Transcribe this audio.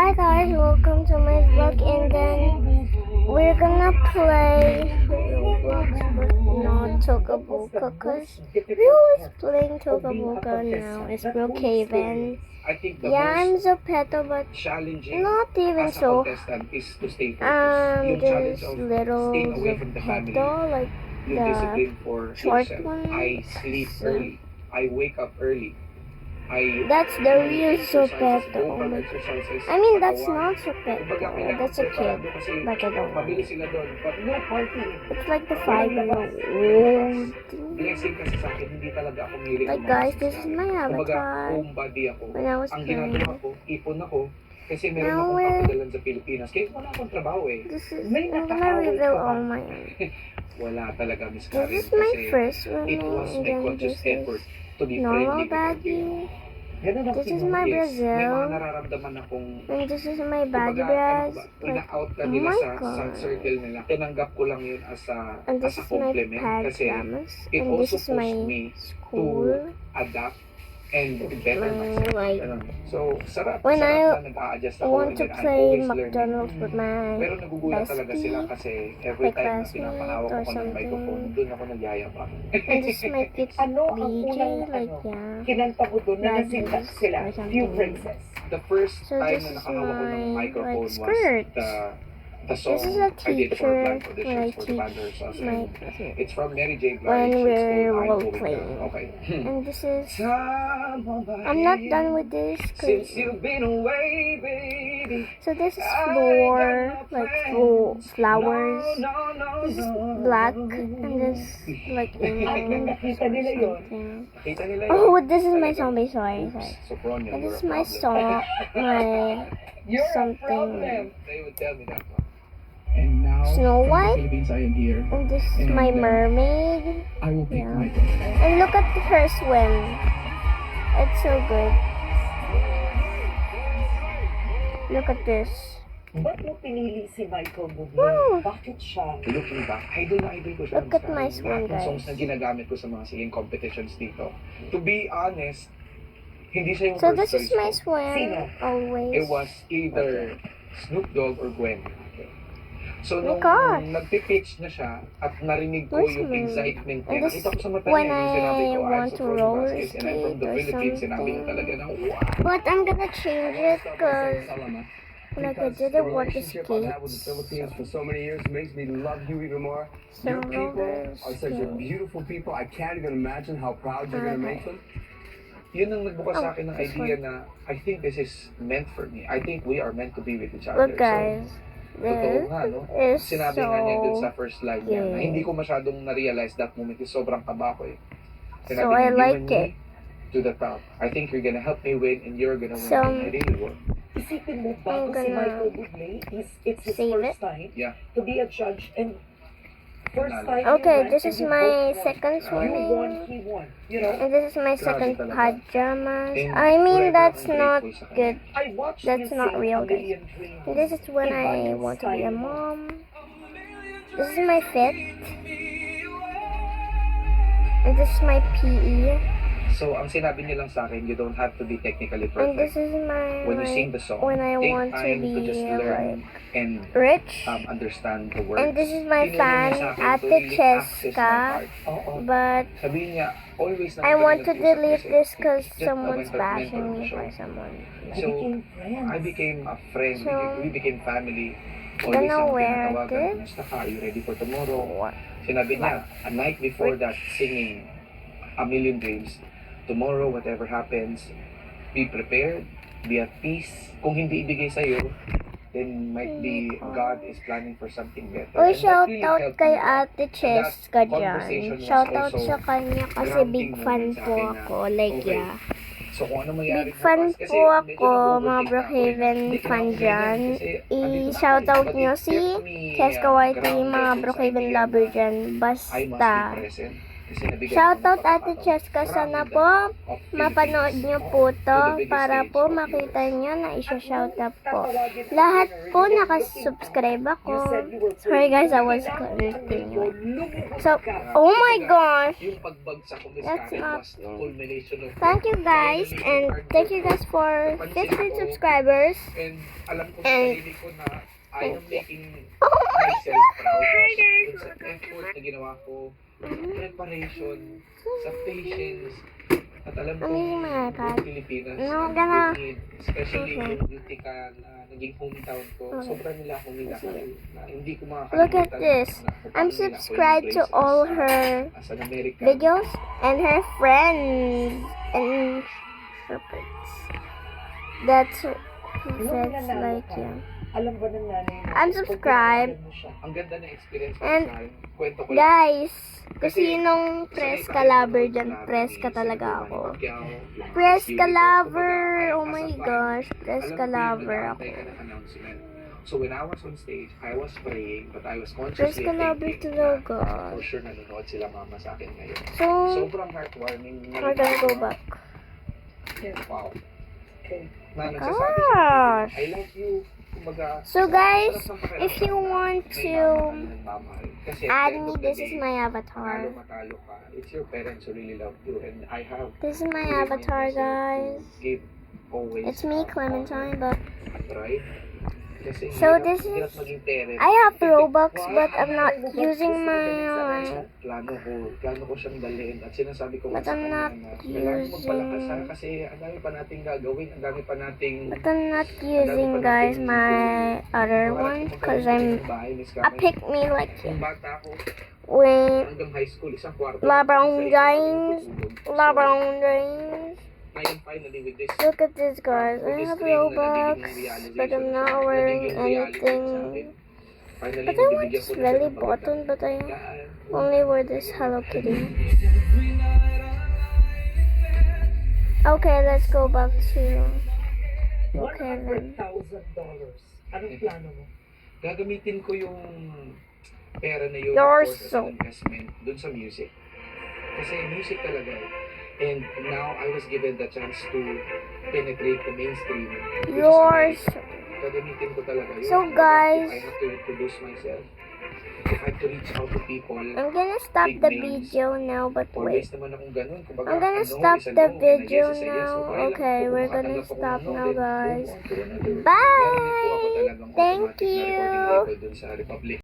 Hi guys, welcome to my vlog, and then we're gonna play Roblox but not Tokaboka, cause we always playing Tokaboka now. It's Brookhaven. I think the Yeah, I'm most Zopeto, but challenging not even as a so. contestant is to stay focused. Yung challenge This of little staying away from the family, Zopeto, like yung the discipline for short yourself. one. I sleep early. I wake up early. That's the real exercises, Zopeto. go from exercises, I mean, that's katawan. not Zopeto. Kumbaga, kailangan That's a kid, preparado kasi but I don't mabilis know. sila doon. But no party. It's like the Walang 5-year-old. Blessing kasi sa akin, hindi talaga ako milig Like guys, this is my Kumbaga, avatar. homebody ako. When I was Ang playing. ginagawa ko, ipon ako. Kasi meron Now akong we're- papadalan sa Pilipinas. Kaya wala akong trabaho eh. This is, May I'm gonna nakakawal reveal ka ba? all my own. Wala talaga, Miss This Karen. is my Kasi first one, it was and my then conscious this effort is to be normal friendly with everyone. baggy. Ganun ang This is Pinoy. my Yes, may Brazil. mga nararamdaman akong And this is my baggy kumbaga, dress. Like, ina-out ka oh nila my sa god. circle nila. Tinanggap ko lang yun as And this a is my compliment kasi pajamas. it And this also is my pushed me school. to adapt and better myself. Like, Ganun. So, sarap. when sarap na nag-a-adjust I ako want and to then I'm play always McDonald's with my Pero nagugulat talaga bestie, sila kasi every my time na classmate pinapahawak or ako ng something. microphone, doon ako nagyayabang. And this is my kids Ano ang DJ, unang like yeah. kinanta mo doon na Badges nasindak sila? or something. Few Princess. The first So time this na is nakahawak ko ng my, microphone like, skirt. was the song This is a I did for blind teacher auditions when I for the teach band rehearsals. my And it's from Mary J. Blige. when It's we're called I'm role Going playing. There. Okay. And this is Somebody, I'm not done with this. Since you've been away, baby. So this is floor, like flowers. This is black, and this like Ay, nakita nila yun. something. Nakita nila yun. Oh, this is my zombie. Sorry. Sophronia, And you're this is a my problem. song. My You're a something. problem. They would tell me that one. And now, Snow from the White? Philippines, I am here. And this is my mermaid. I will pick Yeah. my turn. And look at her swim. It's so good. Look at this. Ba't mo pinili si Michael Woo! Bublé? Bakit siya? Looking back, idol na idol ko siya. Look at my swim, Lahat ng songs guys. na ginagamit ko sa mga singing competitions dito. To be honest, hindi siya yung So first this is choice my ko. swim. Sino? Always. It was either Snoop Dogg or Gwen. So, Oh my nung God. nagpipitch na siya at narinig ko Where's yung my- excitement niya, And this nakita ko sa mata when niya yung sinabi I ko, I'm want to Sophronia roller Vasquez and I'm from the skate or Philippines. Sinabi niya something. talaga na, wow. But I'm gonna change it because Salamat. like I Because didn't the want to relationship I've had with the skate. Philippines for so many years makes me love you even more. So Your people roller are such a skate. beautiful people. I can't even imagine how proud you're gonna make them. Yun ang nagbukas sa Oh, akin ng this idea one. na I think this is meant for me. I think we are meant to be with each other. Look guys, Totoo nga, no? this is Sinabi nga niya dun sa so first line niya na yeah. hindi ko masyadong na-realize that moment is sobrang kaba ko eh. Sinabi So niya, I "You like and me it." to the top. I think you're gonna help me win and you're gonna win. So, And I really will. Isipin mo, I'm bago si gonna Michael Bublé, it's his save first time Yeah. to be a judge and first time Okay, you went this and is you my both won. second You swimming. won, he won. You know, And this is my second talaga. pajamas. And I mean, forever that's akong not grateful sa kanya. good. I watched That's you not sing real, A guys. Million Dreams. And this is when Iba I yung want to be a style mo. mom. This is my fit. And this is my PE. So, ang sinabi niya lang sa akin, you don't have to be technically And this perfect. is my When you sing like, the song, when I take want to time be to just learn like and rich. understand the words. And this is my Tinulong fan, niya sa akin to Ate really access my Cheska. heart. Oo. But Sabihin niya, always na I want to nag-usap delete kasi this because just a someone's mentor bashing of the me show. for someone. You So, became friends. I became a friend. So, we became family. gonna Always ako wear tinatawagan, this. "Kumusta ka? Are you ready for tomorrow?" What? Sinabi niya, a night before that, singing A Million Dreams, tomorrow, whatever happens, be prepared, be at peace. Kung hindi ibigay sa'yo, then might be God is planning for something better. Uy, And that shout really out helped kay me. Ate Cheska conversation dyan. was Shout out also sa kanya kasi grounding big fan moment sa po akin na, ako. Like, okay, yeah. So kung ano mangyari Big fan bukas, kasi po medyo ako, mga nag-overthink na ako eh. Brookhaven Hindi ko fan na ako dyan. ganyan kasi andito na ako I-shoutout eh. nyo But it si kept me, Cheska YT, grounded mga dun sa Brookhaven idea lover na dyan. I must Basta. be present. Kasi nabigyan Shoutout ako ng Ate Cheska. Sana marami po of mapanood Philippines niyo po to to the biggest para stage po of makita US. niyo na isa-shoutout po. Lahat po nakasubscribe ako. Sorry guys, I was continuing. So, oh my gosh! Yung pagbagsak ko, Miss That's Karen, not was the culmination of Thank you guys, and thank you guys for 15 subscribers. And alam ko sa And- sarili ko na I am making Oh my myself proud Hi, guys. dun sa effort na ginawa ko, preparation, sa patience, at alam ko Amazing mga yung iPad. Pilipinas, No, ang gonna- need, especially Okay. yung Utica na naging hometown ko, Okay. sobrang nila akong minahal na hindi ko makakalimutan. Look at this. na kung I'm paano nila ako subscribed to embrace all as, her as an American. videos and her friends and her pets. That's like yeah. Alam ba ng nanay mo? I'm subscribed. Pag mo siya. Ang ganda ng experience ko And- sa akin. Kwento ko lang. Guys, kung Kasi, sinong press ka lover dyan, press ka talaga ako. Press ka lover! Oh my gosh, press ka lover ako. So when I was on stage, I was praying, but I was Press consciously ka lover thinking talaga. na for sure nanonood sila mama sa akin ngayon. So, Sobrang heartwarming. we're gonna go back. Wow. Okay. Na nagsasabi siya, Gosh! I love you. Kumbaga, So guys, sarap ng if you pakiramdam want na may to mamahal ng mamahal. Kasi at add the end me, of the this is day, my Matalo, avatar. matalo ka. It's your parents who really love you. And I have This is my trained avatar, myself to guys. give always It's me, Clementine, but and pride. Kasi So hirap- this hirap is- maging parent. I have Robux, but I'm not using my. Plano ko siyang dalhin at sinasabi ko But sa I'm kanya not na kailangan magpalakas ha, using- kasi ang dami pa nating gagawin, ang dami pa nating But I'm not using, guys, my other one, cause I picked me like Kung bata ako, when hanggang high school, isang kwarto. LeBron isa James, natutulog. LeBron James. Ngayon, finally, with this, Look at this, guys. I with this have dream na Robux, nagiging realization but I'm sa not akin, wearing nagiging reality sa anything. akin. Finally, But I want nabibigyan this ko na siya belly ng button, magandang but I pagkain. only wear this Hello Kitty. Okay, let's go back to. Okay then. $100,000. Anong plano mo? Gagamitin ko yung pera na yun You're of course, as so- an investment dun sa music. Kasi music talaga eh. And now I was given the chance to penetrate the mainstream. which is You're America. Gagamitin ko talaga yun. So, guys- If I have to introduce myself, if I have to reach out to people, I'm gonna stop the video now, but always wait. naman akong ganun. Kumbaga, I'm gonna a no stop is a the no, and a video yes is a yes. now. So, kaya lang Okay, po, we're kung gonna makatanggap ako ng stop no, now, then guys. move on to another. Bye! Meron po ako talagang Thank automatic na you. recording label dun sa Republic.